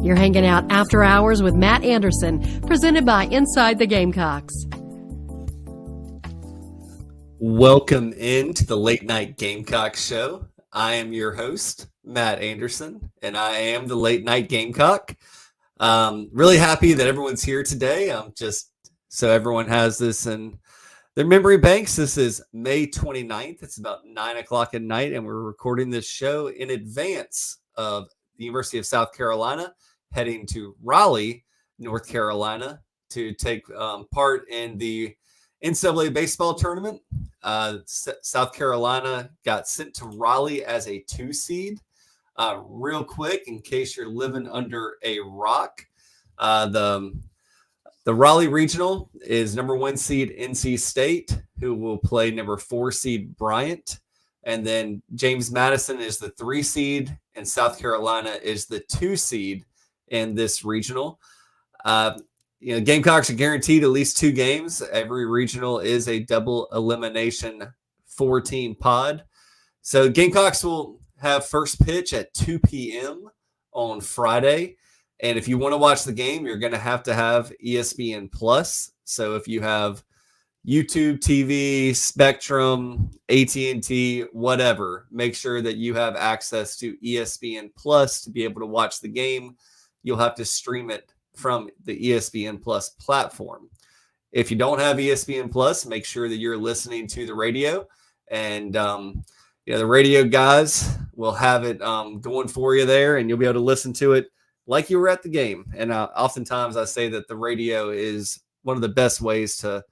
You're hanging out after hours with Matt Anderson, presented by Inside the Gamecocks. Welcome into the Late Night Gamecock Show. I am your host, Matt Anderson, and I am the Late Night Gamecock. Really happy that everyone's here today. Just so everyone has this in their memory banks. This is May 29th. It's about 9 o'clock at night, and we're recording this show in advance of the University of South Carolina heading to Raleigh, North Carolina, to take part in the NCAA Baseball Tournament. South Carolina got sent to Raleigh as a 2 seed. Real quick, in case you're living under a rock, the Raleigh Regional is number 1 seed NC State, who will play number 4 seed Bryant. And then James Madison is the 3 seed, and South Carolina is the 2 seed in this regional. Gamecocks are guaranteed at least 2 games. Every regional is a double elimination 4-team pod. So Gamecocks will have first pitch at 2 p.m. on Friday. And if you want to watch the game, you're going to have ESPN Plus. So if you have YouTube TV, Spectrum, AT&T, whatever, make sure that you have access to ESPN Plus to be able to watch the game. You'll have to stream it from the ESPN Plus platform. If you don't have ESPN Plus, make sure that you're listening to the radio, and the radio guys will have it going for you there, and you'll be able to listen to it like you were at the game. And oftentimes I say that the radio is one of the best ways to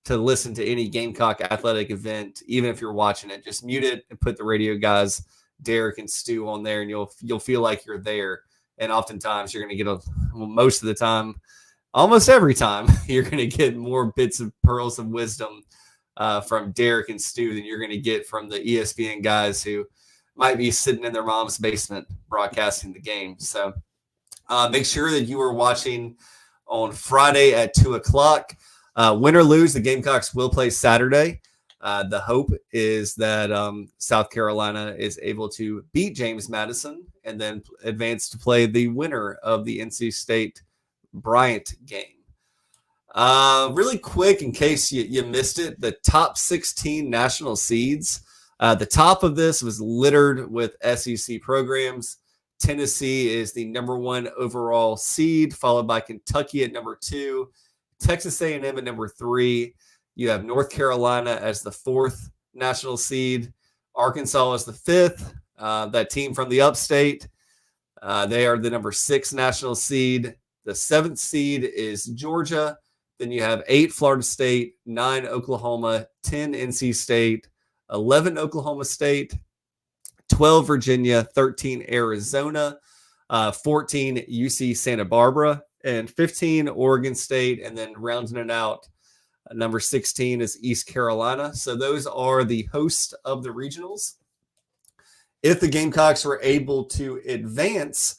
listen to any Gamecock athletic event, even if you're watching it. Just mute it and put the radio guys, Derek and Stu, on there, and you'll feel like you're there. And oftentimes you're going to get most of the time, almost every time, you're going to get more bits of pearls of wisdom from Derek and Stu than you're going to get from the ESPN guys who might be sitting in their mom's basement broadcasting the game. So make sure that you are watching on Friday at 2 o'clock. Win or lose, the Gamecocks will play Saturday. The hope is that South Carolina is able to beat James Madison and then advance to play the winner of the NC State Bryant game. Really quick, in case you missed it, the top 16 national seeds. The top of this was littered with SEC programs. Tennessee is the number 1 overall seed, followed by Kentucky at number 2, Texas A&M at number 3. You have North Carolina as the 4th national seed. Arkansas is the 5th. That team from the upstate, they are the number 6 national seed. The 7th seed is Georgia. Then you have 8 Florida State, 9 Oklahoma, 10 NC State, 11 Oklahoma State, 12 Virginia, 13 Arizona, 14 UC Santa Barbara, and 15 Oregon State. And then rounding it out, number 16 is East Carolina. So those are the hosts of the regionals. If the Gamecocks were able to advance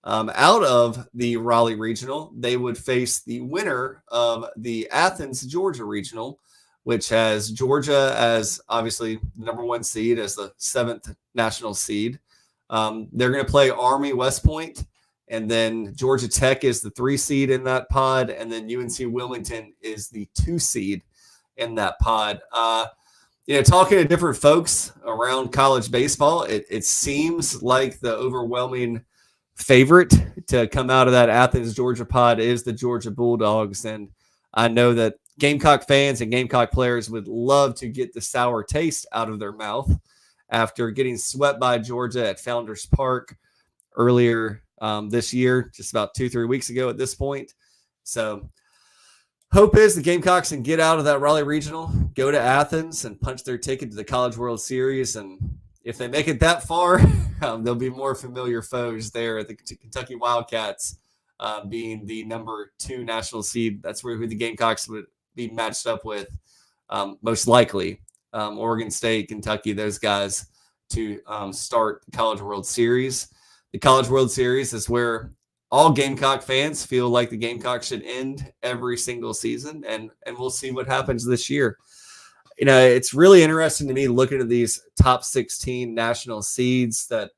out of the Raleigh regional, they would face the winner of the Athens, Georgia regional, which has Georgia as obviously the number 1 seed, as the 7th national seed. They're going to play Army West Point, and then Georgia Tech is the 3 seed in that pod, and then UNC Wilmington is the 2 seed in that pod. Talking to different folks around college baseball, it seems like the overwhelming favorite to come out of that Athens, Georgia pod is the Georgia Bulldogs. And I know that Gamecock fans and Gamecock players would love to get the sour taste out of their mouth after getting swept by Georgia at Founders Park earlier this year, just about 2-3 weeks ago at this point. So hope is the Gamecocks can get out of that Raleigh regional, go to Athens, and punch their ticket to the College World Series. And if they make it that far, there'll be more familiar foes there at the Kentucky Wildcats, being the number 2 national seed. That's who the Gamecocks would be matched up with, most likely. Oregon State, Kentucky, those guys to start the College World Series. The College World Series is where all Gamecock fans feel like the Gamecocks should end every single season, and we'll see what happens this year. It's really interesting to me looking at these top 16 national seeds that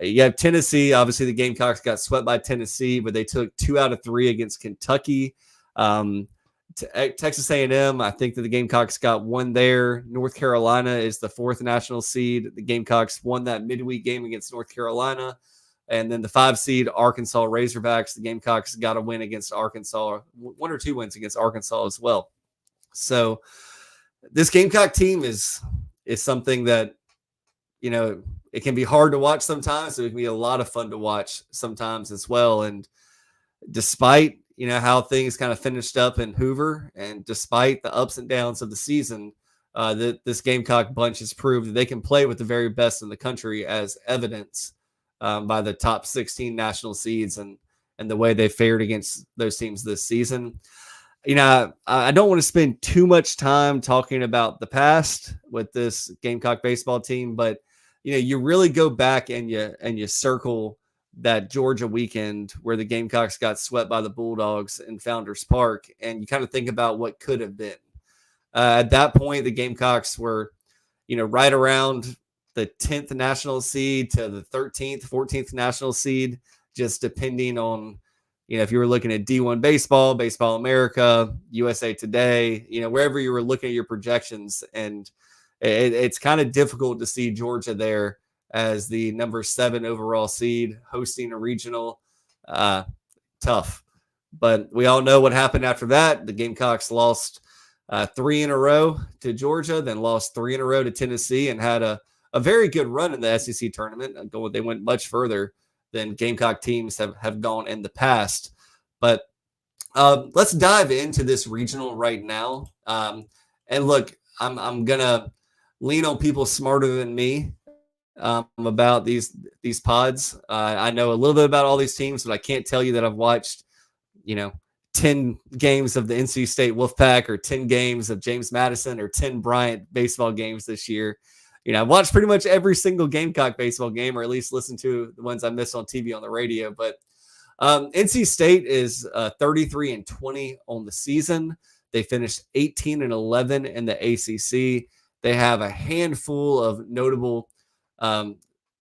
You have Tennessee. Obviously, the Gamecocks got swept by Tennessee, but they took 2 out of 3 against Kentucky. Texas A&M, I think that the Gamecocks got 1 there. North Carolina is the 4th national seed. The Gamecocks won that midweek game against North Carolina. And then the 5 seed Arkansas Razorbacks, the Gamecocks got a win against Arkansas, 1 or 2 wins against Arkansas as well. So this Gamecock team is something that, it can be hard to watch sometimes. So it can be a lot of fun to watch sometimes as well. And despite, how things kind of finished up in Hoover, and despite the ups and downs of the season, this Gamecock bunch has proved that they can play with the very best in the country, as evidenced by the top 16 national seeds and the way they fared against those teams this season. I don't want to spend too much time talking about the past with this Gamecock baseball team, but you really go back and you circle that Georgia weekend where the Gamecocks got swept by the Bulldogs in Founders Park, and you kind of think about what could have been. At that point, the Gamecocks were, right around the 10th national seed to the 13th, 14th national seed, just depending on, if you were looking at D1 Baseball, Baseball America, USA Today, wherever you were looking at your projections. And it's kind of difficult to see Georgia there as the number 7 overall seed hosting a regional. Tough. But we all know what happened after that. The Gamecocks lost 3 in a row to Georgia, then lost 3 in a row to Tennessee, and had a very good run in the SEC tournament. They went much further than Gamecock teams have gone in the past. But let's dive into this regional right now. And look, I'm going to lean on people smarter than me about these pods. I know a little bit about all these teams, but I can't tell you that I've watched, 10 games of the NC State Wolfpack, or 10 games of James Madison, or 10 Bryant baseball games this year. I've watched pretty much every single Gamecock baseball game, or at least listened to the ones I missed on TV on the radio. But NC State is 33-20 on the season. They finished 18-11 in the ACC. They have a handful of notable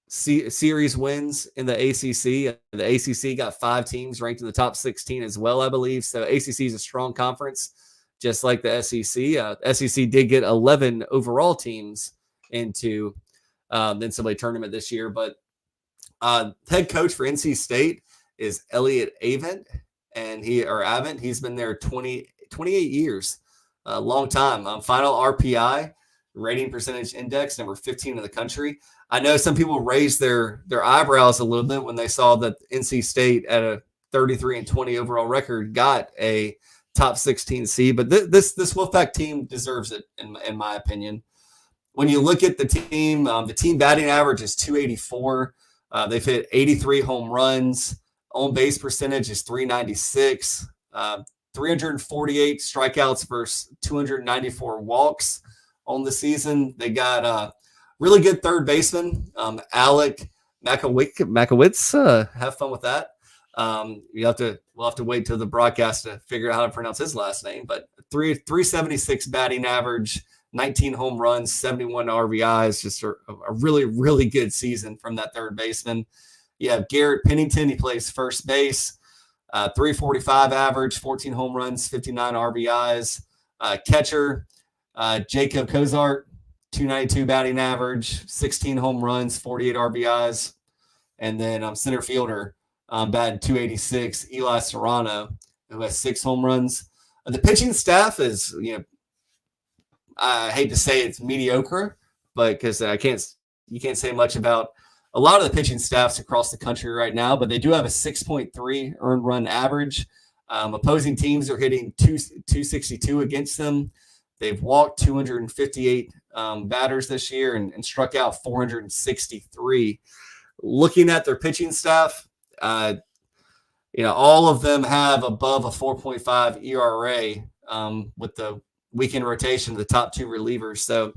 series wins in the ACC. The ACC got 5 teams ranked in the top 16 as well, I believe. So ACC is a strong conference, just like the SEC. SEC did get 11 overall teams into the NCAA tournament this year. But head coach for NC State is Elliott Avent, and he's been there 28 years, a long time. Final RPI, rating percentage index, number 15 in the country. I know some people raised their eyebrows a little bit when they saw that NC State at a 33-20 overall record got a top 16 seed, but this Wolfpack team deserves it in my opinion. When you look at the team batting average is 284. They've hit 83 home runs. On base percentage is 396. 348 strikeouts versus 294 walks on the season. They got a really good third baseman, Alec Makowitz. Have fun with that. We'll have to wait till the broadcast to figure out how to pronounce his last name. But 376 batting average, 19 home runs, 71 RBIs. Just a really, really good season from that third baseman. You have Garrett Pennington. He plays first base. 345 average, 14 home runs, 59 RBIs. Catcher, Jacob Kozart, 292 batting average, 16 home runs, 48 RBIs. And then center fielder, batting 286, Eli Serrano, who has 6 home runs. The pitching staff is, I hate to say it's mediocre, but because you can't say much about a lot of the pitching staffs across the country right now, but they do have a 6.3 earned run average. Opposing teams are hitting 262 against them. They've walked 258 batters this year and struck out 463. Looking at their pitching staff, all of them have above a 4.5 ERA with the weekend rotation of the top 2 relievers. So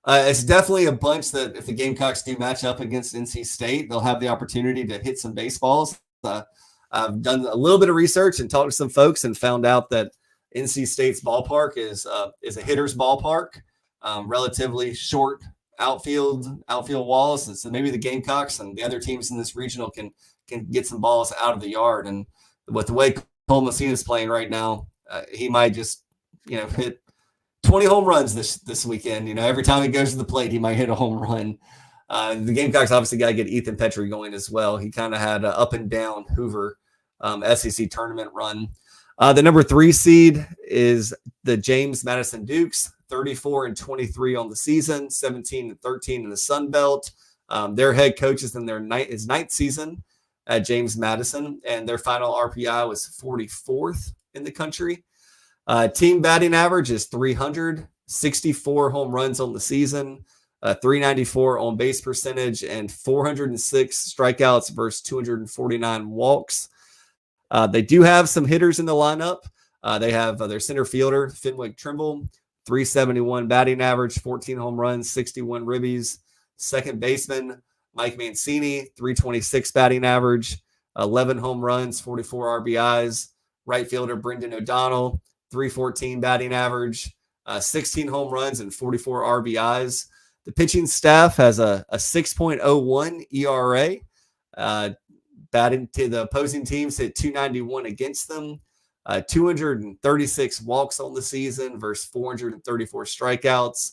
it's definitely a bunch that if the Gamecocks do match up against NC State, they'll have the opportunity to hit some baseballs. I've done a little bit of research and talked to some folks and found out that NC State's ballpark is a hitter's ballpark, relatively short outfield walls. And so maybe the Gamecocks and the other teams in this regional can get some balls out of the yard. And with the way Cole Messina is playing right now, he might just, hit 20 home runs this weekend. Every time he goes to the plate, he might hit a home run. The Gamecocks obviously got to get Ethan Petrie going as well. He kind of had an up and down Hoover SEC tournament run. The number 3 seed is the James Madison Dukes, 34-23 on the season, 17-13 in the Sun Belt. Their head coach is in his 9th season at James Madison, and their final RPI was 44th in the country. Team batting average is 300, 64 home runs on the season, 394 on base percentage, and 406 strikeouts versus 249 walks. They do have some hitters in the lineup. They have their center fielder, Fenwick Trimble, 371 batting average, 14 home runs, 61 ribbies. Second baseman, Mike Mancini, 326 batting average, 11 home runs, 44 RBIs. Right fielder, Brendan O'Donnell, 314 batting average, 16 home runs, and 44 RBIs. The pitching staff has a 6.01 ERA. Batting to the opposing teams hit 291 against them, 236 walks on the season versus 434 strikeouts.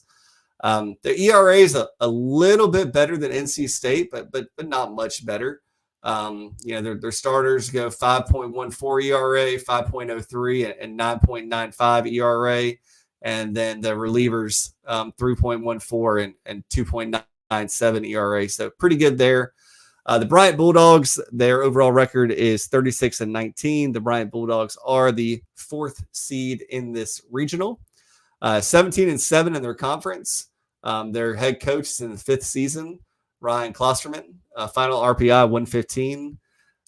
The ERA is a little bit better than NC State, but not much better. Their starters go 5.14 ERA, 5.03, and 9.95 ERA. And then the relievers 3.14 and 2.97 ERA. So pretty good there. The Bryant Bulldogs, their overall record is 36-19. The Bryant Bulldogs are the 4th seed in this regional, 17-7 in their conference. Their head coach is in the 5th season, Ryan Klosterman, final RPI 115.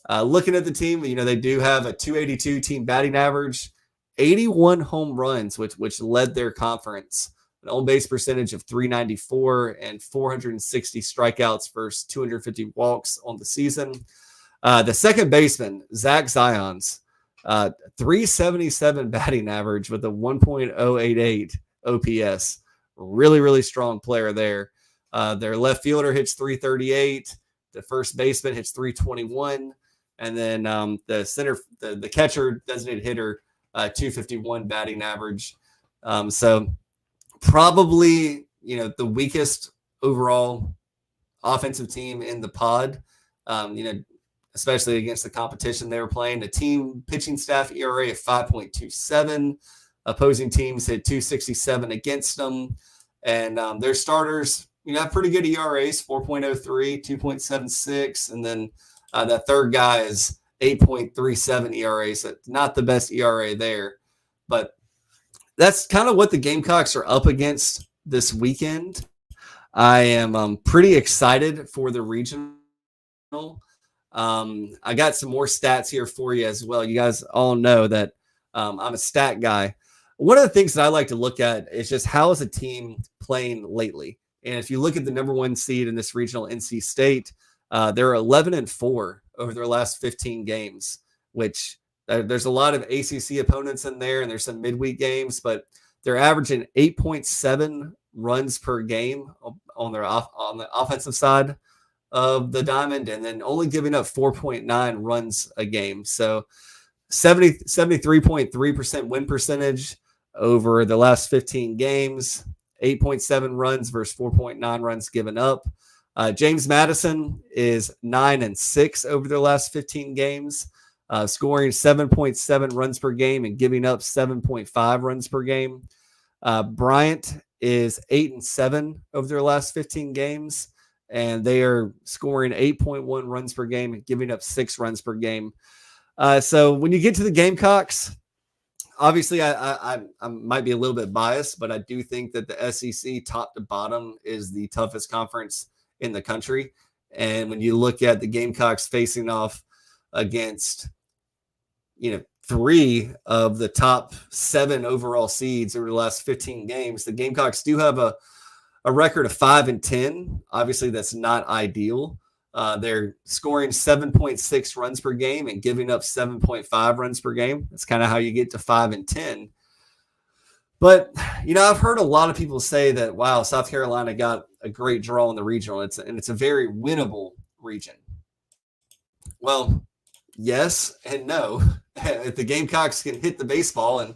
Looking at the team, they do have a 282 team batting average, 81 home runs, which led their conference. An on-base percentage of 394 and 460 strikeouts versus 250 walks on the season. The second baseman, Zach Zions, 377 batting average with a 1.088 OPS. Really, really strong player there. Their left fielder hits 338. The first baseman hits 321. And then the catcher, designated hitter, 251 batting average. So probably, the weakest overall offensive team in the pod, especially against the competition they were playing. The team pitching staff ERA of 5.27. Opposing teams hit 267 against them. And their starters, have pretty good ERAs, 4.03, 2.76. And then that third guy is 8.37 ERA. So not the best ERA there. But that's kind of what the Gamecocks are up against this weekend. I am pretty excited for the regional. I got some more stats here for you as well. You guys all know that I'm a stat guy. One of the things that I like to look at is just how is a team playing lately. And if you look at the number 1 seed in this regional, NC State, they're 11-4 over their last 15 games, which there's a lot of ACC opponents in there, and there's some midweek games, but they're averaging 8.7 runs per game on the offensive side of the diamond, and then only giving up 4.9 runs a game. So 73.3% win percentage over the last 15 games, 8.7 runs versus 4.9 runs given up. James Madison is 9-6 over their last 15 games. Scoring 7.7 runs per game and giving up 7.5 runs per game. Bryant is 8-7 over their last 15 games, and they are scoring 8.1 runs per game and giving up 6 runs per game. So when you get to the Gamecocks, obviously I might be a little bit biased, but I do think that the SEC top to bottom is the toughest conference in the country. And when you look at the Gamecocks facing off against 3 of the top 7 overall seeds over the last 15 games, the Gamecocks do have a record of 5-10. Obviously, that's not ideal. They're scoring 7.6 runs per game and giving up 7.5 runs per game. That's kind of how you get to 5-10. But, I've heard a lot of people say that, wow, South Carolina got a great draw in the regional. It's a very winnable region. Well, yes and no. If the Gamecocks can hit the baseball and,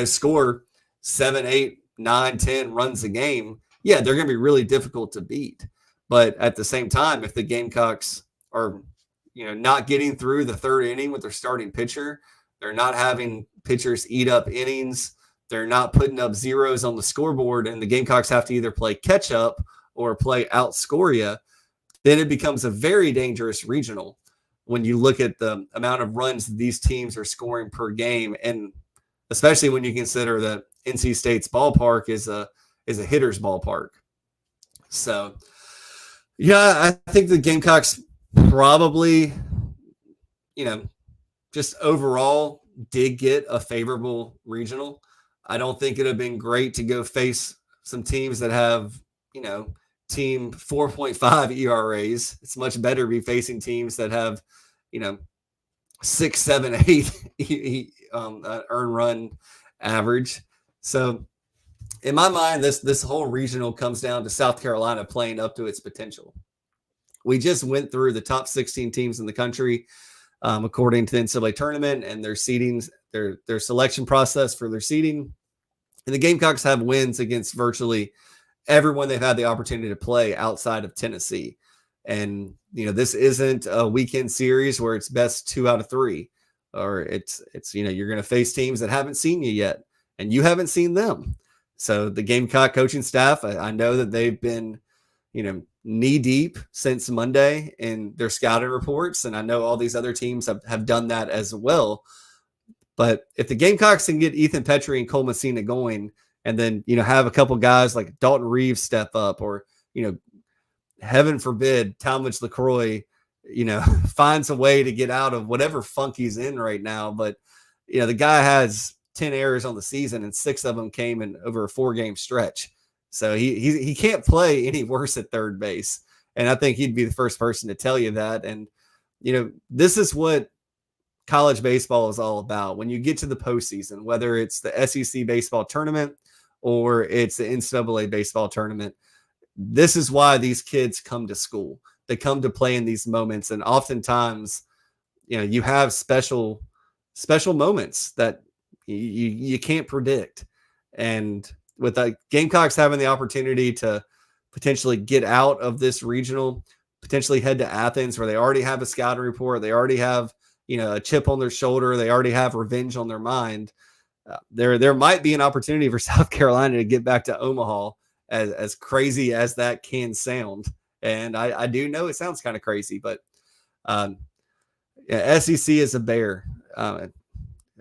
score 7, 8, 9, 10 runs a game, yeah, they're going to be really difficult to beat. But at the same time, if the Gamecocks are, not getting through the third inning with their starting pitcher, they're not having pitchers eat up innings, they're not putting up zeros on the scoreboard, and the Gamecocks have to either play catch up or play outscore you, then it becomes a very dangerous regional when you look at the amount of runs these teams are scoring per game, and especially when you consider that NC State's ballpark is a hitter's ballpark. So, yeah, I think the Gamecocks probably, just overall did get a favorable regional. I don't think it would have been great to go face some teams that have, team 4.5 ERAs. It's much better to be facing teams that have, 6, 7, 8 earned run average. So in my mind, this whole regional comes down to South Carolina playing up to its potential. We just went through the top 16 teams in the country, according to the NCAA tournament and their seedings, their selection process for their seeding. And the Gamecocks have wins against virtually everyone they've had the opportunity to play outside of Tennessee. And, this isn't a weekend series where it's best 2 out of 3, or it's you're going to face teams that haven't seen you yet, and you haven't seen them. So the Gamecock coaching staff, I know that they've been, knee deep since Monday in their scouting reports. And I know all these other teams have done that as well. But if the Gamecocks can get Ethan Petrie and Cole Messina going, and then, have a couple guys like Dalton Reeves step up, or, heaven forbid, Talmadge LaCroix, finds a way to get out of whatever funk he's in right now. But, the guy has 10 errors on the season, and 6 of them came in over a 4-game stretch. So he can't play any worse at third base. And I think he'd be the first person to tell you that. And, this is what college baseball is all about. When you get to the postseason, whether it's the SEC baseball tournament or it's the NCAA baseball tournament, this is why these kids come to school. They come to play in these moments. And oftentimes, you have special moments that you can't predict. And with the Gamecocks having the opportunity to potentially get out of this regional, potentially head to Athens, where they already have a scouting report, they already have, a chip on their shoulder, they already have revenge on their mind. There might be an opportunity for South Carolina to get back to Omaha, as crazy as that can sound. And I do know it sounds kind of crazy, but SEC is a bear.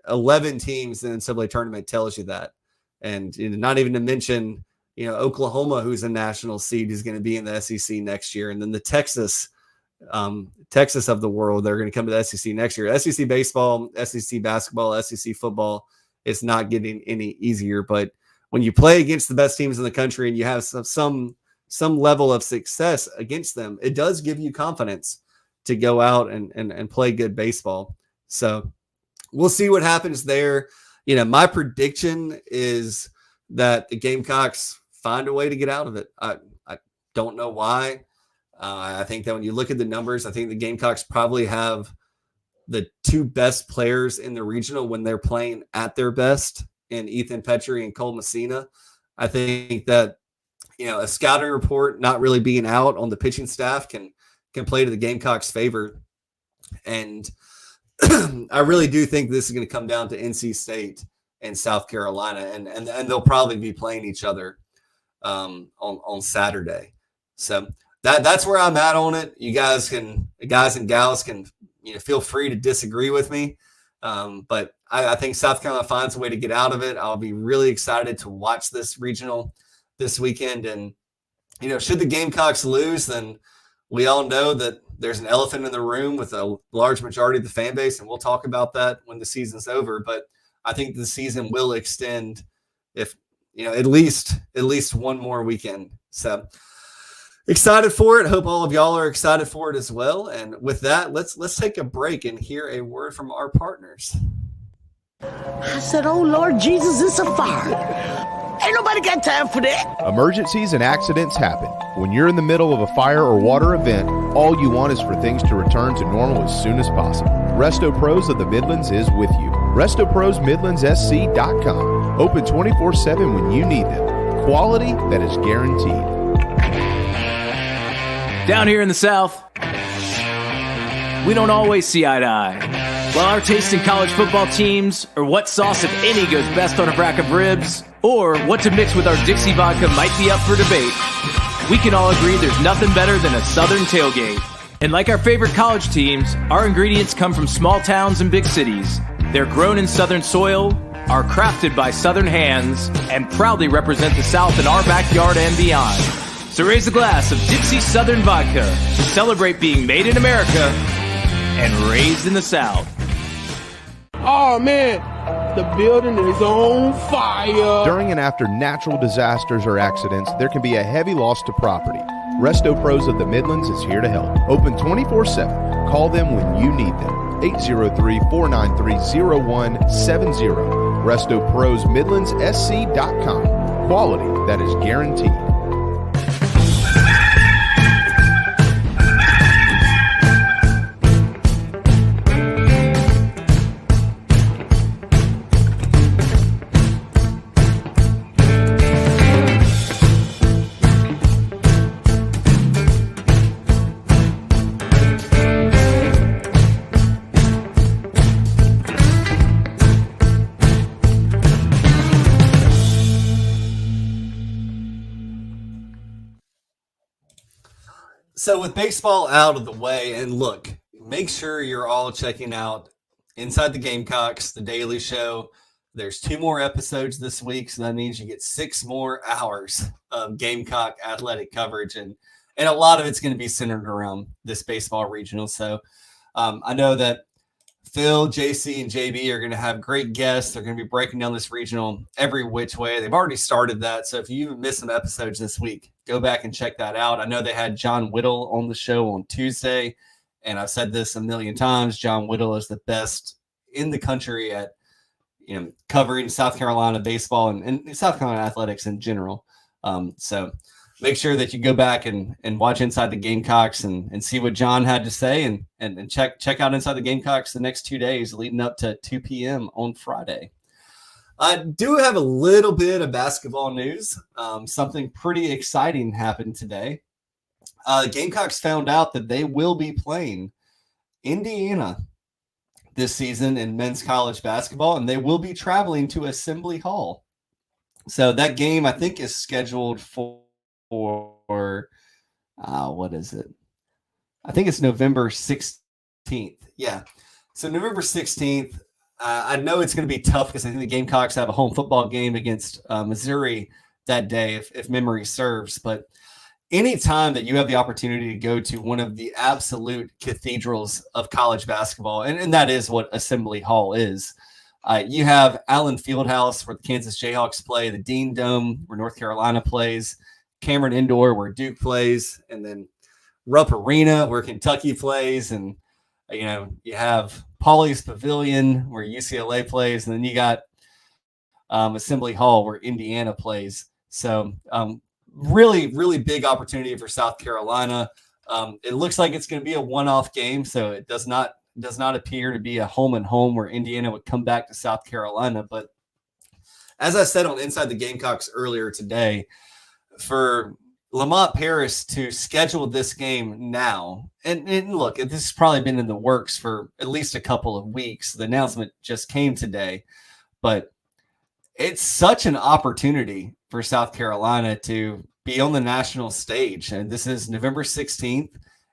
11 teams in the NCAA tournament tells you that. And not even to mention, Oklahoma, who's a national seed, is going to be in the SEC next year. And then the Texas of the world, they're going to come to the SEC next year. SEC baseball, SEC basketball, SEC football is not getting any easier. But when you play against the best teams in the country and you have some level of success against them, it does give you confidence to go out and play good baseball. So we'll see what happens there. My prediction is that the Gamecocks find a way to get out of it. I don't know why. I think that when you look at the numbers, I think the Gamecocks probably have the 2 best players in the regional when they're playing at their best, in Ethan Petrie and Cole Messina. I think that, a scouting report not really being out on the pitching staff can play to the Gamecocks' favor. And I really do think this is going to come down to NC State and South Carolina, and they'll probably be playing each other on Saturday. So that's where I'm at on it. You guys and gals can feel free to disagree with me, but I think South Carolina finds a way to get out of it. I'll be really excited to watch this regional this weekend. And should the Gamecocks lose, then we all know that there's an elephant in the room with a large majority of the fan base, and we'll talk about that when the season's over. But I think the season will extend, if at least one more weekend. So excited for it. Hope all of y'all are excited for it as well. And with that, let's take a break and hear a word from our partners. I said, "Oh Lord Jesus, it's a fire." Ain't nobody got time for that. Emergencies and accidents happen. When you're in the middle of a fire or water event, all you want is for things to return to normal as soon as possible. Resto Pros of the Midlands is with you. RestoProsMidlandsSC.com. Open 24/7 when you need them. Quality that is guaranteed. Down here in the South, we don't always see eye to eye. While our taste in college football teams, or what sauce, if any, goes best on a rack of ribs, or what to mix with our Dixie vodka might be up for debate, we can all agree there's nothing better than a Southern tailgate. And like our favorite college teams, our ingredients come from small towns and big cities. They're grown in Southern soil, are crafted by Southern hands, and proudly represent the South in our backyard and beyond. So raise a glass of Dixie Southern Vodka to celebrate being made in America and raised in the South. Oh, man, the building is on fire. During and after natural disasters or accidents, there can be a heavy loss to property. Resto Pros of the Midlands is here to help. Open 24/7. Call them when you need them. 803-493-0170. RestoProsMidlandsSC.com. Quality that is guaranteed. So with baseball out of the way, and look, make sure you're all checking out Inside the Gamecocks, the daily show. There's 2 more episodes this week, so that means you get 6 more hours of Gamecock athletic coverage, and a lot of it's going to be centered around this baseball regional. So I know that Phil, JC, and JB are going to have great guests. They're going to be breaking down this regional every which way. They've already started that. So if you missed some episodes this week, go back and check that out. I know they had John Whittle on the show on Tuesday, and I've said this a million times. John Whittle is the best in the country at covering South Carolina baseball and South Carolina athletics in general. So make sure that you go back and watch Inside the Gamecocks and see what John had to say and check out Inside the Gamecocks the next 2 days leading up to 2 p.m. on Friday. I do have a little bit of basketball news. Something pretty exciting happened today. The Gamecocks found out that they will be playing Indiana this season in men's college basketball, and they will be traveling to Assembly Hall. So that game, I think, is scheduled for what is it? I think it's November 16th. Yeah. So November 16th. I know it's going to be tough because I think the Gamecocks have a home football game against Missouri that day, if memory serves. But anytime that you have the opportunity to go to one of the absolute cathedrals of college basketball, and that is what Assembly Hall is, you have Allen Fieldhouse, where the Kansas Jayhawks play, the Dean Dome, where North Carolina plays, Cameron Indoor, where Duke plays, and then Rupp Arena, where Kentucky plays, and you have Pauley's Pavilion, where UCLA plays, and then you got Assembly Hall, where Indiana plays. So really, really big opportunity for South Carolina. It looks like it's going to be a one-off game, so it does not appear to be a home and home where Indiana would come back to South Carolina. But as I said on Inside the Gamecocks earlier today, for Lamont Paris to schedule this game now, and look, this has probably been in the works for at least a couple of weeks. The announcement just came today, but it's such an opportunity for South Carolina to be on the national stage. And this is November 16th.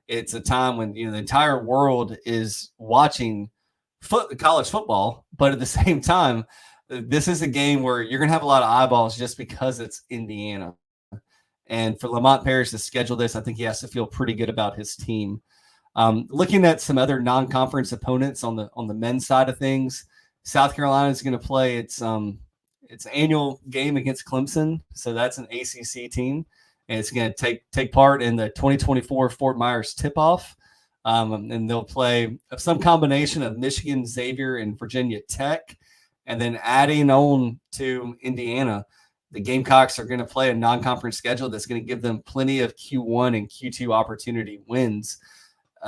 It's a time when the entire world is watching college football, but at the same time, this is a game where you're going to have a lot of eyeballs just because it's Indiana. And for Lamont Paris to schedule this, I think he has to feel pretty good about his team. Looking at some other non-conference opponents on the men's side of things, South Carolina is going to play its annual game against Clemson, so that's an ACC team, and it's going to take part in the 2024 Fort Myers tip-off, and they'll play some combination of Michigan, Xavier, and Virginia Tech, and then adding on to Indiana. the Gamecocks are going to play a non-conference schedule that's going to give them plenty of Q1 and Q2 opportunity wins.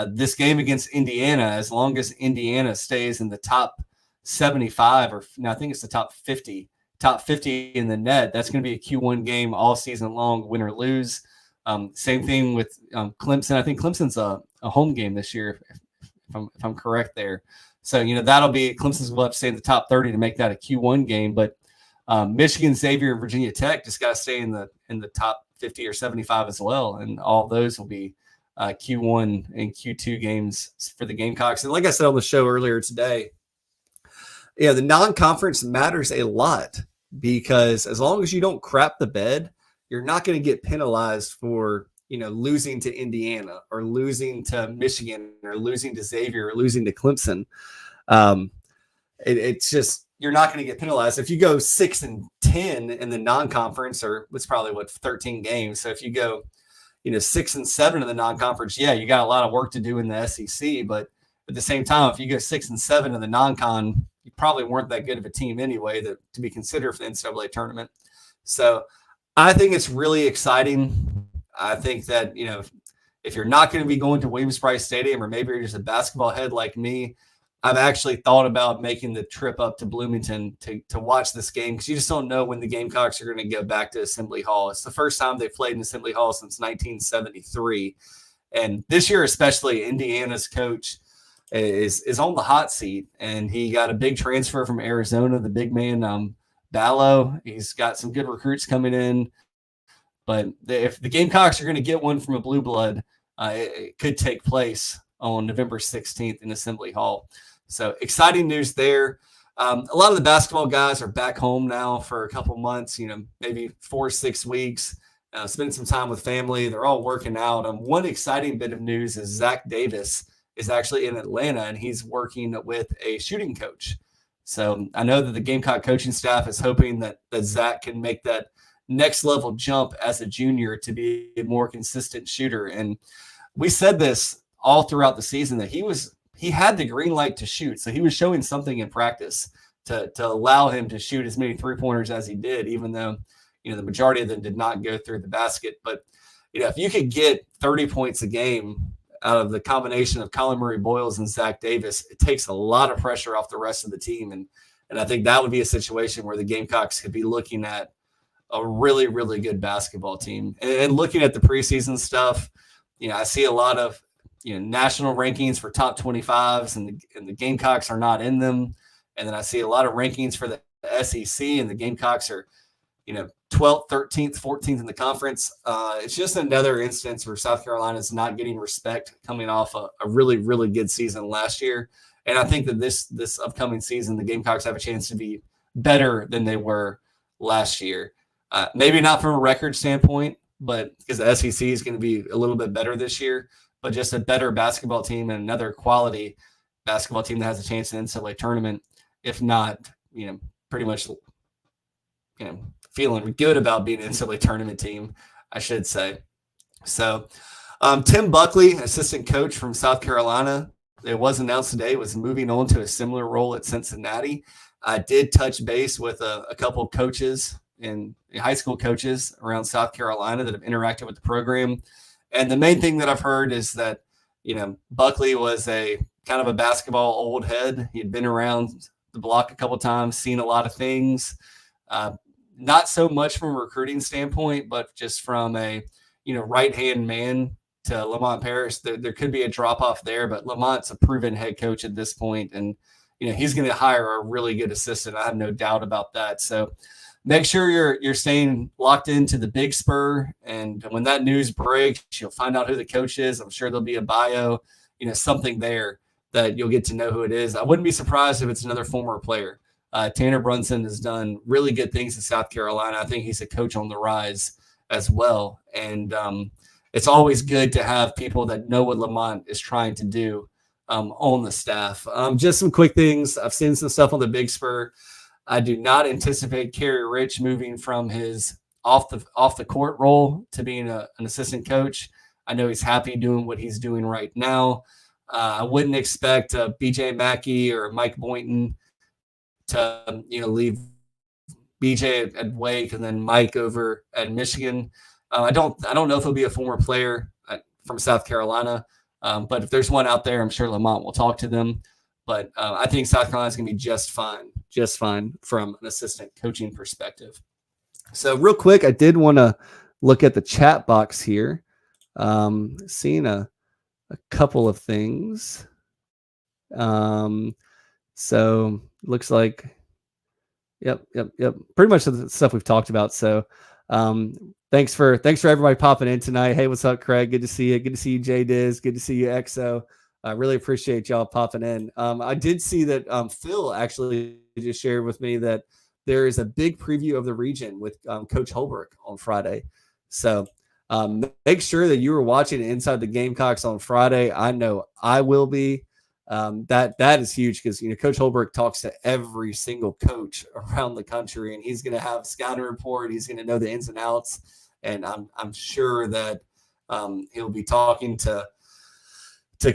This game against Indiana, as long as Indiana stays in the top 75, or no, I think it's the top 50 in the net, that's going to be a Q1 game all season long, win or lose. Same thing with Clemson. I think Clemson's a home game this year, if I'm correct there. So, that'll be Clemson's will have to stay in the top 30 to make that a Q1 game. But Michigan, Xavier, and Virginia Tech just got to stay in the top 50 or 75 as well. And all those will be Q1 and Q2 games for the Gamecocks. And like I said on the show earlier today, the non-conference matters a lot, because as long as you don't crap the bed, you're not going to get penalized for, losing to Indiana or losing to Michigan or losing to Xavier or losing to Clemson. It's just, you're not going to get penalized. If you go 6-10 in the non-conference, or it's probably 13 games. So if you go, 6-7 in the non-conference, you got a lot of work to do in the SEC. But at the same time, if you go 6-7 in the non-con, you probably weren't that good of a team anyway to be considered for the NCAA tournament. So I think it's really exciting. I think that, if you're not going to be going to Williams-Brice Stadium, or maybe you're just a basketball head like me, I've actually thought about making the trip up to Bloomington to watch this game, because you just don't know when the Gamecocks are going to go back to Assembly Hall. It's the first time they've played in Assembly Hall since 1973. And this year especially, Indiana's coach is on the hot seat, and he got a big transfer from Arizona, the big man, Ballo. He's got some good recruits coming in. But if the Gamecocks are going to get one from a blue blood, it could take place on November 16th in Assembly Hall. So exciting news there. A lot of the basketball guys are back home now for a couple months, maybe 4 or 6 weeks, spending some time with family. They're all working out. One exciting bit of news is Zach Davis is actually in Atlanta, and he's working with a shooting coach. So I know that the Gamecock coaching staff is hoping that Zach can make that next level jump as a junior to be a more consistent shooter. And we said this all throughout the season, that he had the green light to shoot. So he was showing something in practice to allow him to shoot as many 3-pointers as he did, even though, the majority of them did not go through the basket. But, if you could get 30 points a game out of the combination of Colin Murray Boyles and Zach Davis, it takes a lot of pressure off the rest of the team. And I think that would be a situation where the Gamecocks could be looking at a really, really good basketball team. And looking at the preseason stuff, I see a lot of, national rankings for top 25s, and the Gamecocks are not in them. And then I see a lot of rankings for the SEC, and the Gamecocks are, 12th, 13th, 14th in the conference. It's just another instance where South Carolina is not getting respect coming off a really, really good season last year. And I think that this upcoming season, the Gamecocks have a chance to be better than they were last year. Maybe not from a record standpoint, but because the SEC is going to be a little bit better this year, but just a better basketball team and another quality basketball team that has a chance in the NCAA tournament. If not, pretty much, feeling good about being an NCAA tournament team, I should say. So Tim Buckley, assistant coach from South Carolina, it was announced today, was moving on to a similar role at Cincinnati. I did touch base with a couple of coaches and high school coaches around South Carolina that have interacted with the program. And the main thing that I've heard is that, Buckley was a kind of a basketball old head. He'd been around the block a couple of times, seen a lot of things, not so much from a recruiting standpoint, but just from a, right-hand man to Lamont Paris. There could be a drop-off there, but Lamont's a proven head coach at this point, and, he's going to hire a really good assistant. I have no doubt about that. So make sure you're staying locked into the Big Spur, and when that news breaks, you'll find out who the coach is. I'm sure there'll be a bio, something there that you'll get to know who it is. I wouldn't be surprised if it's another former player. Tanner Brunson has done really good things in South Carolina. I think he's a coach on the rise as well, and it's always good to have people that know what Lamont is trying to do on the staff. Just some quick things. I've seen some stuff on the Big Spur. I do not anticipate Kerry Rich moving from his off the court role to being an assistant coach. I know he's happy doing what he's doing right now. I wouldn't expect BJ Mackey or Mike Boynton to leave BJ at Wake, and then Mike over at Michigan. I don't know if he'll be a former player from South Carolina, but if there's one out there, I'm sure Lamont will talk to them. But I think South Carolina's going to be just fine from an assistant coaching perspective. So real quick, I did want to look at the chat box here. Seeing a couple of things. So looks like, yep. Pretty much the stuff we've talked about. So thanks for everybody popping in tonight. Hey, what's up, Craig? Good to see you. Good to see you, Jay Diz. Good to see you, XO. I really appreciate y'all popping in. I did see that Phil actually just shared with me that there is a big preview of the region with Coach Holbrook on Friday. So make sure that you are watching Inside the Gamecocks on Friday. I know I will be. That is huge because Coach Holbrook talks to every single coach around the country, and he's going to have a scouting report. He's going to know the ins and outs, and I'm sure that he'll be talking to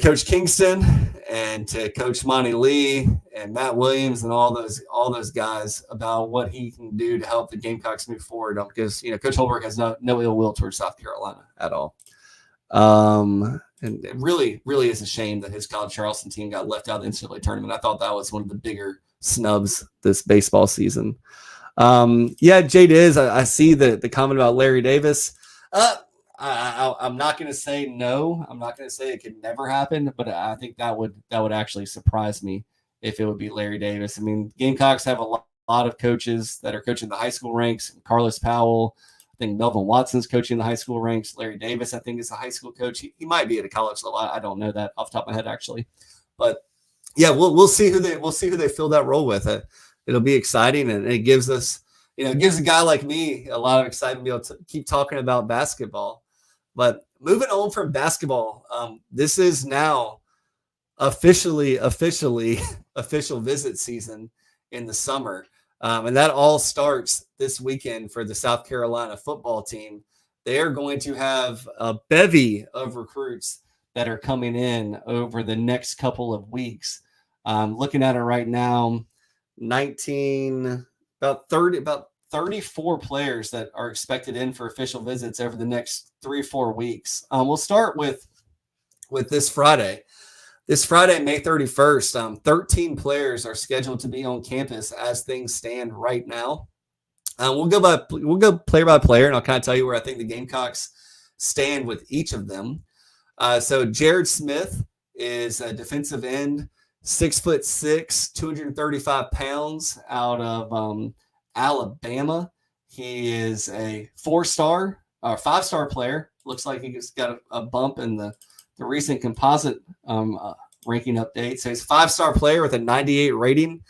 Coach Kingston and to Coach Monty Lee and Matt Williams and all those guys about what he can do to help the Gamecocks move forward. Because Coach Holbrook has no ill will towards South Carolina at all. And it really is a shame that his College Charleston team got left out of the NCAA tournament. I thought that was one of the bigger snubs this baseball season. Jade is. I see the comment about Larry Davis. I'm not going to say no. I'm not going to say it could never happen, but I think that would actually surprise me if it would be Larry Davis. I mean, Gamecocks have a lot of coaches that are coaching the high school ranks. Carlos Powell, I think Melvin Watson's coaching the high school ranks. Larry Davis, I think, is a high school coach. He might be at a college level. I don't know that off the top of my head, actually. But yeah, we'll see who they fill that role with. It'll be exciting, and it gives us, it gives a guy like me a lot of excitement to be able to keep talking about basketball. But moving on from basketball, this is now official visit season in the summer. And that all starts this weekend for the South Carolina football team. They are going to have a bevy of recruits that are coming in over the next couple of weeks. Looking at it right now, 34 players that are expected in for official visits over the next 3-4 weeks. We'll start with this Friday. This Friday, May 31st, 13 players are scheduled to be on campus as things stand right now. We'll go player by player, and I'll kind of tell you where I think the Gamecocks stand with each of them. So Jared Smith is a defensive end, 6'6", 235 pounds, out of Alabama. He is a 5-star player. Looks like he just got a bump in the recent composite ranking update. So he's a 5-star player with a 98 rating.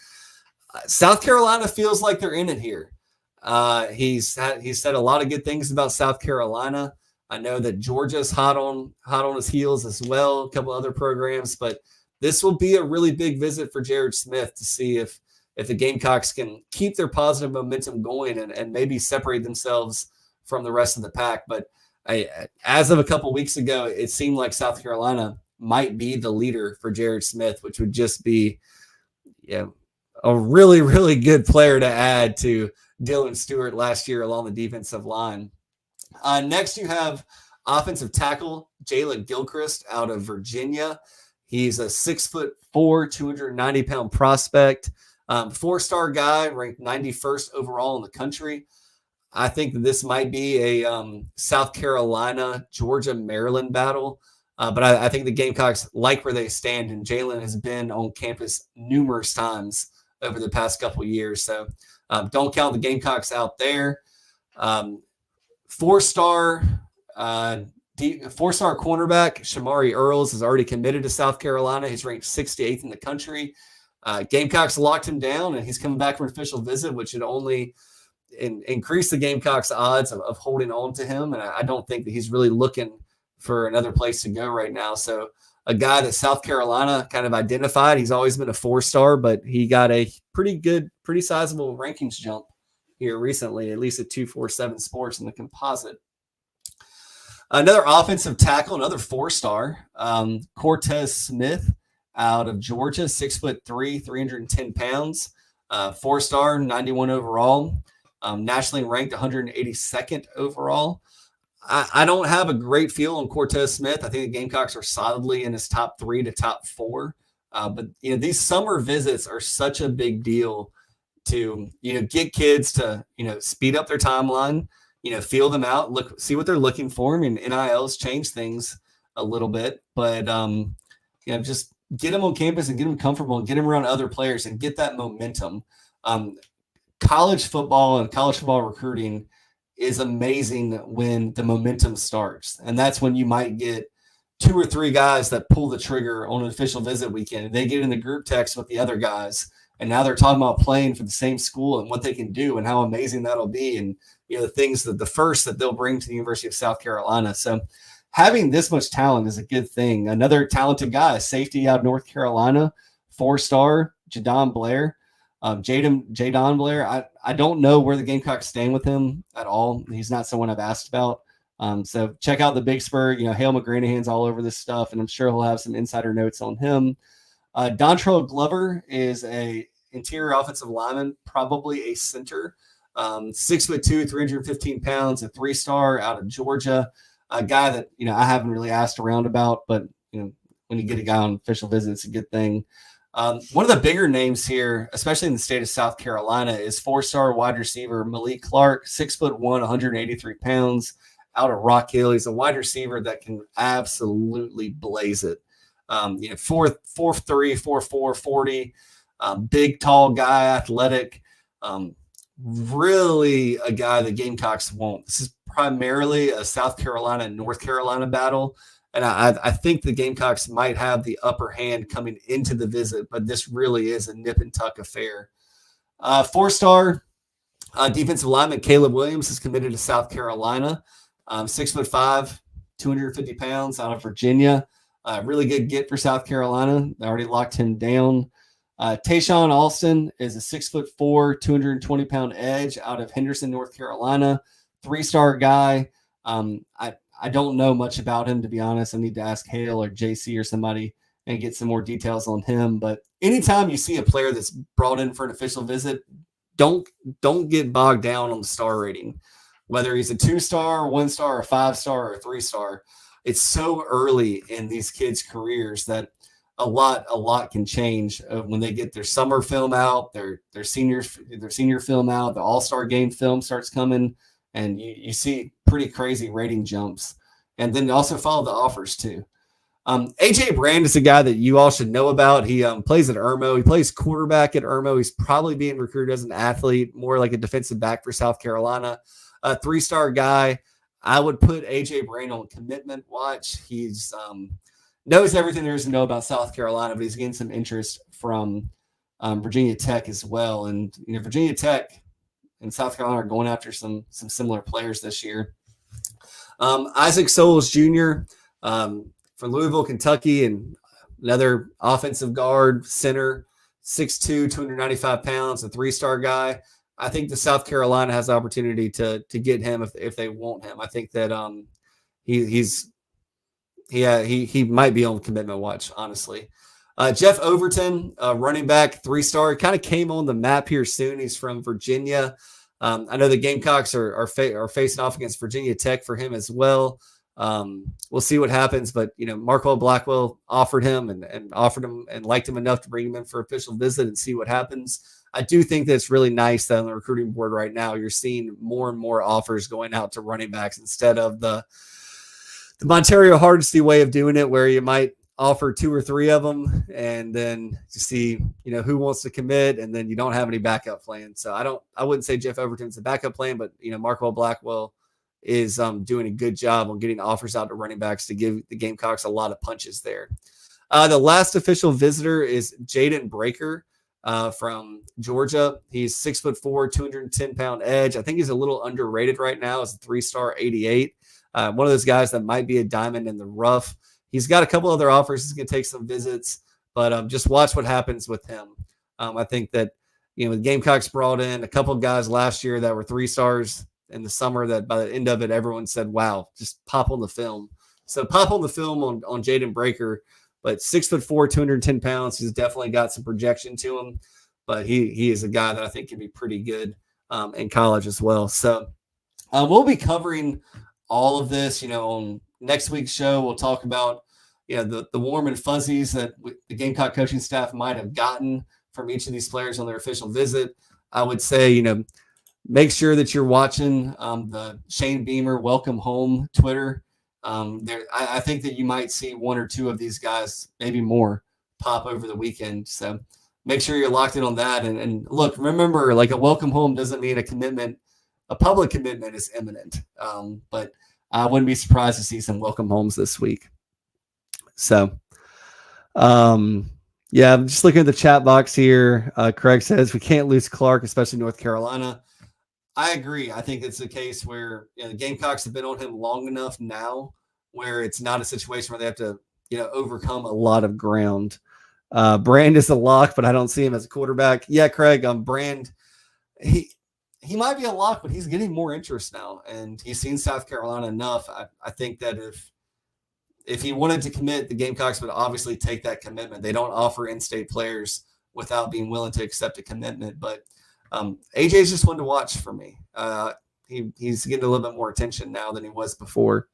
South Carolina feels like they're in it here. He's said a lot of good things about South Carolina. I know that Georgia's hot on his heels as well, a couple other programs, but this will be a really big visit for Jared Smith to see if the Gamecocks can keep their positive momentum going and maybe separate themselves from the rest of the pack. But as of a couple weeks ago, it seemed like South Carolina might be the leader for Jared Smith, which would just be a really, really good player to add to Dylan Stewart last year along the defensive line. Next, you have offensive tackle Jalen Gilchrist out of Virginia. He's a 6'4", 290-pound prospect, 4-star guy, ranked 91st overall in the country. I think that this might be a South Carolina, Georgia, Maryland battle. But I think the Gamecocks like where they stand, and Jalen has been on campus numerous times over the past couple of years. So don't count the Gamecocks out there. 4-star cornerback Shamari Earls is already committed to South Carolina. He's ranked 68th in the country. Gamecocks locked him down, and he's coming back for an official visit, which should only increase the Gamecocks' odds of holding on to him. And I don't think that he's really looking for another place to go right now. So a guy that South Carolina kind of identified. He's always been a 4-star, but he got a pretty sizable rankings jump here recently, at least at 247 Sports in the composite. Another offensive tackle, another 4-star, Cortez Smith out of Georgia, 6'3", 310 pounds, 4-star, 91 overall. nationally ranked 182nd overall. I don't have a great feel on Cortez Smith. I think the Gamecocks are solidly in his top 3 to top 4. But these summer visits are such a big deal to get kids to speed up their timeline, feel them out, see what they're looking for. I mean, NILs change things a little bit, but just get them on campus and get them comfortable and get them around other players and get that momentum. College football and college football recruiting is amazing when the momentum starts. And that's when you might get 2 or 3 guys that pull the trigger on an official visit weekend. They get in the group text with the other guys, and now they're talking about playing for the same school and what they can do and how amazing that'll be. And, the things that the first that they'll bring to the University of South Carolina. So having this much talent is a good thing. Another talented guy, safety out of North Carolina, 4-star, Jadon Blair. Jadon Blair, I don't know where the Gamecocks stand with him at all. He's not someone I've asked about. So check out the Big Spur. Hale McGranahan's all over this stuff, and I'm sure he'll have some insider notes on him. Dontrell Glover is a interior offensive lineman, probably a center. 6'2", 315 pounds, a 3-star out of Georgia. A guy that I haven't really asked around about, but when you get a guy on official visit, it's a good thing. One of the bigger names here, especially in the state of South Carolina, is 4-star wide receiver Malik Clark, 6'1", 183 pounds, out of Rock Hill. He's a wide receiver that can absolutely blaze it. 4'3", 4'4", 40, big, tall guy, athletic. Really a guy the Gamecocks want. This is primarily a South Carolina and North Carolina battle. And I think the Gamecocks might have the upper hand coming into the visit, but this really is a nip and tuck affair. 4-star defensive lineman Caleb Williams is committed to South Carolina. 6'5", 250 pounds, out of Virginia. Really good get for South Carolina. They already locked him down. Tayshawn Alston is a 6'4", 220-pound edge out of Henderson, North Carolina. 3-star guy. I don't know much about him, to be honest. I need to ask Hale or JC or somebody and get some more details on him. But anytime you see a player that's brought in for an official visit, don't get bogged down on the star rating. Whether he's a 2-star, 1-star, a 5-star, or a 3-star, it's so early in these kids' careers that a lot can change when they get their summer film out, their senior film out, the All-Star game film starts coming. And you see pretty crazy rating jumps. And then also follow the offers too. A.J. Brand is a guy that you all should know about. He plays at Irmo. He plays quarterback at Irmo. He's probably being recruited as an athlete, more like a defensive back for South Carolina. A 3-star guy. I would put A.J. Brand on commitment watch. He's knows everything there is to know about South Carolina, but he's getting some interest from Virginia Tech as well. And Virginia Tech and South Carolina are going after some similar players this year. Isaac Souls Jr. From Louisville, Kentucky, and another offensive guard, center, 6'2", 295 pounds, a 3-star guy. I think the South Carolina has the opportunity to get him if they want him. I think that he might be on commitment watch, honestly. Jeff Overton, running back, 3-star, kind of came on the map here soon. He's from Virginia. I know the Gamecocks are facing off against Virginia Tech for him as well. We'll see what happens, but Marquell Blackwell offered him and offered him and liked him enough to bring him in for official visit and see what happens. I do think that it's really nice that on the recruiting board right now, you're seeing more and more offers going out to running backs instead of the Montario Hardesty way of doing it, where you might offer 2 or 3 of them and then to see, who wants to commit, and then you don't have any backup plan. So I wouldn't say Jeff Overton's a backup plan, but Marquell Blackwell is doing a good job on getting offers out to running backs to give the Gamecocks a lot of punches there. The last official visitor is Jaden Breaker from Georgia. He's 6'4", 210-pound edge. I think he's a little underrated right now as a 3-star 88. One of those guys that might be a diamond in the rough. He's got a couple other offers. He's going to take some visits, but just watch what happens with him. I think that, the Gamecocks brought in a couple of guys last year that were 3-stars in the summer that by the end of it, everyone said, wow, just pop on the film. So pop on the film on Jaden Breaker, but 6'4", 210 pounds. He's definitely got some projection to him, but he is a guy that I think can be pretty good in college as well. So we'll be covering all of this, on next week's show. We'll talk about, the warm and fuzzies that the Gamecock coaching staff might have gotten from each of these players on their official visit. I would say, make sure that you're watching the Shane Beamer Welcome Home Twitter. I think that you might see one or two of these guys, maybe more, pop over the weekend. So make sure you're locked in on that. And look, remember, like, a welcome home doesn't mean a public commitment is imminent. But I wouldn't be surprised to see some welcome homes this week. So, I'm just looking at the chat box here. Craig says we can't lose Clark, especially North Carolina. I agree. I think it's a case where the Gamecocks have been on him long enough now where it's not a situation where they have to, overcome a lot of ground. Brand is a lock, but I don't see him as a quarterback. Yeah, Craig, Brand, he might be a lock, but he's getting more interest now, and he's seen South Carolina enough. I think that if he wanted to commit, the Gamecocks would obviously take that commitment. They don't offer in-state players without being willing to accept a commitment, but AJ is just one to watch for me. He's getting a little bit more attention now than he was before.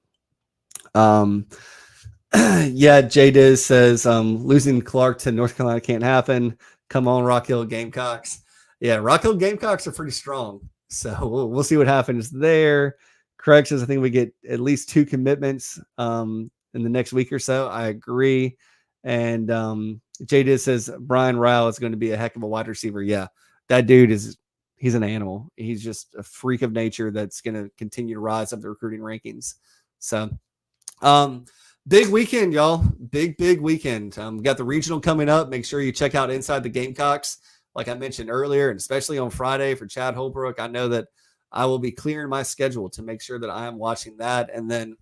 J Diz says losing Clark to North Carolina can't happen. Come on, Rock Hill Gamecocks. Yeah, Rock Hill Gamecocks are pretty strong, so we'll see what happens there. Craig says I think we get at least 2 commitments in the next week or so. I agree. And J Diz says Brian Ryle is going to be a heck of a wide receiver. Yeah. That dude he's an animal. He's just a freak of nature that's going to continue to rise up the recruiting rankings. So, big weekend, y'all. Big weekend. Got the regional coming up. Make sure you check out Inside the Gamecocks, like I mentioned earlier, and especially on Friday for Chad Holbrook. I know that I will be clearing my schedule to make sure that I am watching that. And then,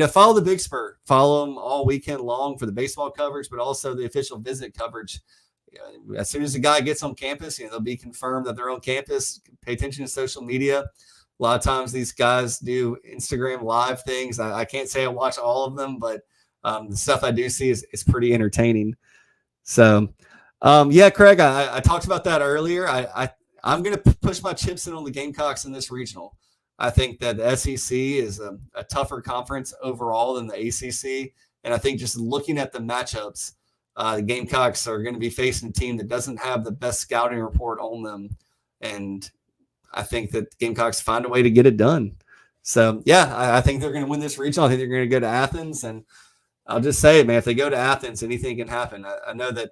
follow the Big Spur. Follow them all weekend long for the baseball coverage, but also the official visit coverage. As soon as the guy gets on campus, they'll be confirmed that they're on campus. Pay attention to social media. A lot of times these guys do Instagram live things. I can't say I watch all of them, but the stuff I do see is pretty entertaining. So, Craig, I talked about that earlier. I'm going to push my chips in on the Gamecocks in this regional. I think that the SEC is a tougher conference overall than the ACC. And I think just looking at the matchups, the Gamecocks are going to be facing a team that doesn't have the best scouting report on them. And I think that the Gamecocks find a way to get it done. So, I think they're going to win this regional. I think they're going to go to Athens. And I'll just say, man, if they go to Athens, anything can happen. I know that,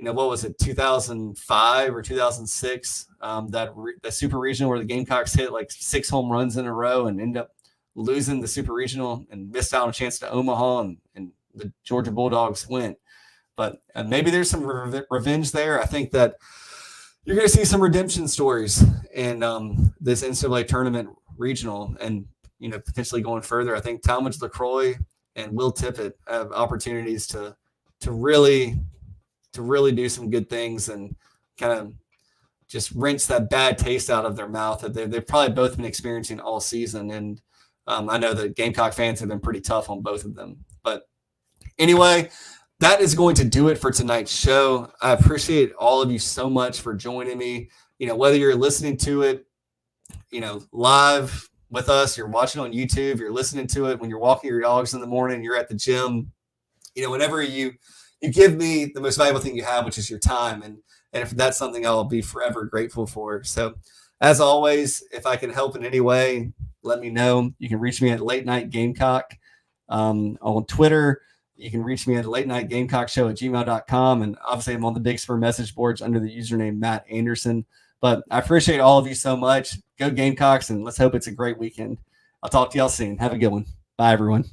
what was it, 2005 or 2006, that super regional where the Gamecocks hit like 6 home runs in a row and end up losing the super regional and missed out on a chance to Omaha, and the Georgia Bulldogs went. But maybe there's some revenge there. I think that you're going to see some redemption stories in this NCAA tournament regional, and potentially going further. I think Talmadge LaCroix and Will Tippett have opportunities to really do some good things and kind of just rinse that bad taste out of their mouth that they've probably both been experiencing all season. And I know that Gamecock fans have been pretty tough on both of them. But anyway, that is going to do it for tonight's show. I appreciate all of you so much for joining me. Whether you're listening to it, live with us, you're watching on YouTube, you're listening to it when you're walking your dogs in the morning, you're at the gym, whenever you give me the most valuable thing you have, which is your time. And if that's something I'll be forever grateful for. So as always, if I can help in any way, let me know. You can reach me at Late Night Gamecock on Twitter. You can reach me at latenightgamecockshow@gmail.com. And obviously I'm on the Big Spur message boards under the username Matt Anderson. But I appreciate all of you so much. Go Gamecocks, and let's hope it's a great weekend. I'll talk to y'all soon. Have a good one. Bye, everyone.